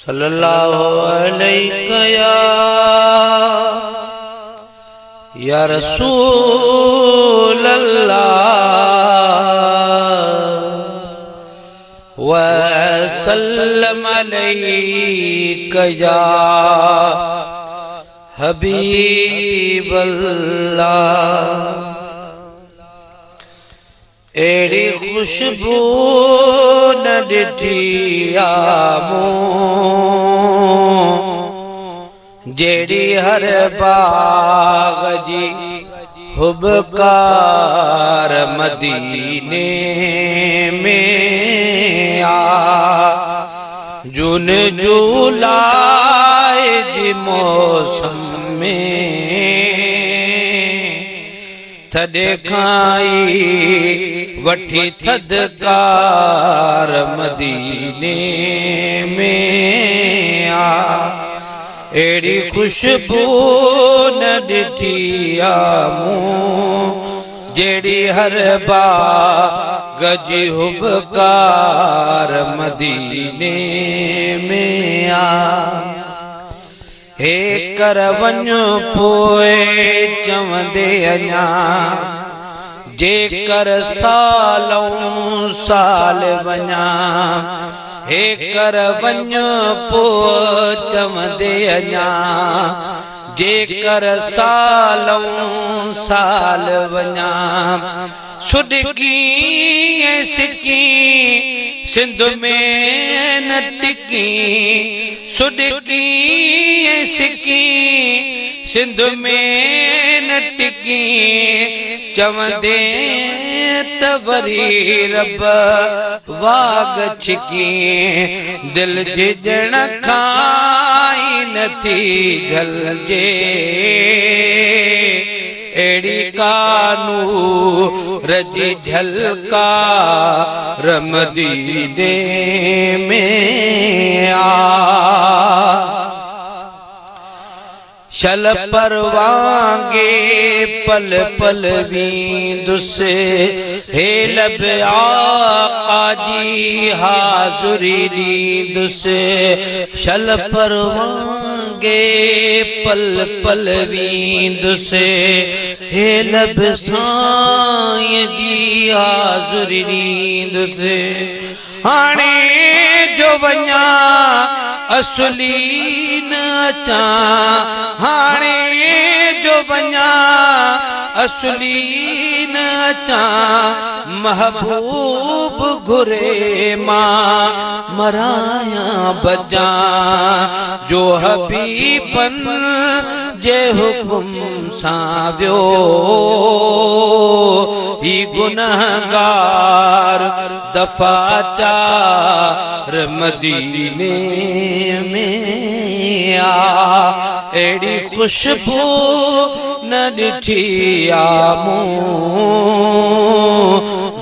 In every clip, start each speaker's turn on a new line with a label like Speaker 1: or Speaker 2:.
Speaker 1: सल्लल्लाहु अलैहि या रसूल अल्लाह व सल्लम अलैका या हबीब अल्लाह। एड़ी खुशबू न ॾिठी आमूं जेड़ी हर बाग जी हुबकार मदीने में आ। जून जुलाई जी मौसम में थदे खाई वठी थदकार मदीने में आ। एड़ी खुशबू न ॾिठी आमूं जेड़ी हर बाग जी हुबकार मदीने में आ। हे कर वञो पोए चवंदे अञा जेकर सालों साल वञा। हे कर वञो पोइ चवंदे अञा जेकर सालों साल वञा। सुडकी ऐं सिकी सिंध में न टिकी। सुडकी ऐं सिकी सिंध में न टिकी। चवंदे त वरी रब वाग छिकी। दिल जे ॼण खाई नथी झलजे एड़ी कानूर जी झलकार मदीने में आ। शल परवांगे पल पल वींदुसे हे लब आका जी हाज़ुरी ॾींदुसे। शल परवांगे पल पल वींदुसे हे लब साईं जी हाज़ुरी ॾींदुसे। हाणे जो वञा असली न अचा। हाणे जो वञा असली न अचा। महबूब घुरे मां मराया बजा। जो हबीबन जे हुकुम सां वियो ही गुनहगार दफ़ा चार मदीने में आ। एड़ी खुशबू न ॾिठी आमूं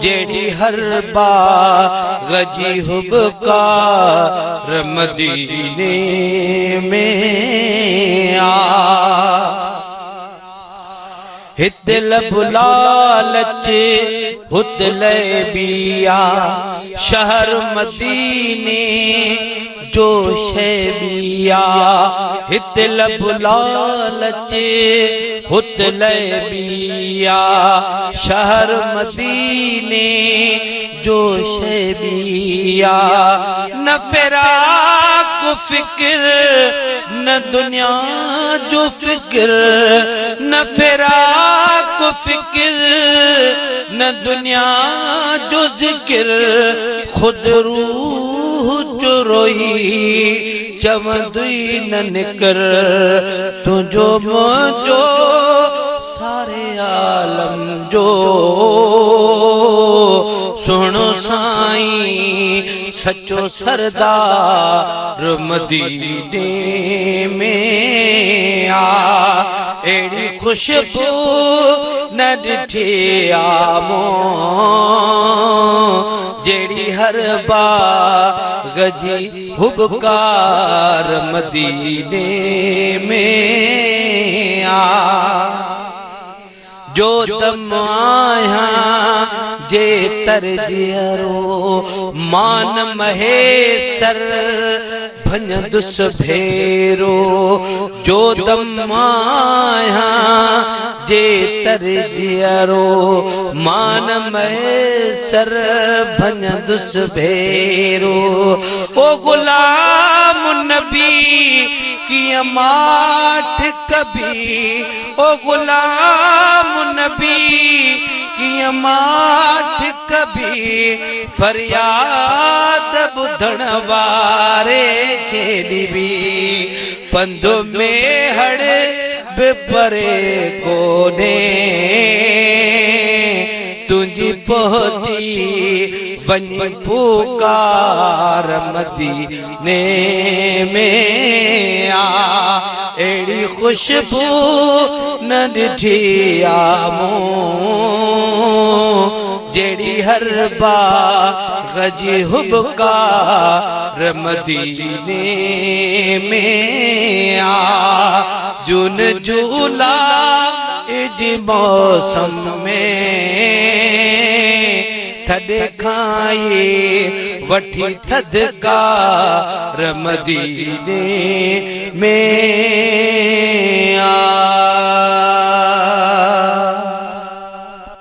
Speaker 1: जेड़ी हर बाग जी हुबकार मदीने में आ। हित लब लालच हुत लैबिया शहर मदीने जो शैबिया। हित लब लालच हुत लैबिया शहर मदीने जो शैबिया। न फिराक फिक्र न दुनिया जो फिक्र। न फिराक फिक्र न दुनिया जो जिक्र। खुद रूह चुरोई चवंदुई न निकर। तुझो मुझो सारे आलम जो सुनो साईं सचो सरदार मदीने में आ। एड़ी खुशबू न ॾिठी आमूं जेड़ी हर बाग जी हुबकार मदीने में आ। जो दम आया जे तरजियरो मान महेसर भंजदुस भेरो जो दम आया जे तरजियरो मान महेसर भंजदुस भेरो ओ गुलाम नबी की माठ कभी ओ गुलाम नबी की माठ कभी फरियाद बुधण वारे खे ॾिबी पंध में हड़ बिपरे कोने तुझी पोती वञी पुकार मदीने में आ अहिड़ी खुशबू न ॾिठी आ मूं जहिड़ी हर बाग़ जी हुबकार मदीने में आ जून जुलाई जी मौसम में थद खाए वठी थदकार मदीने में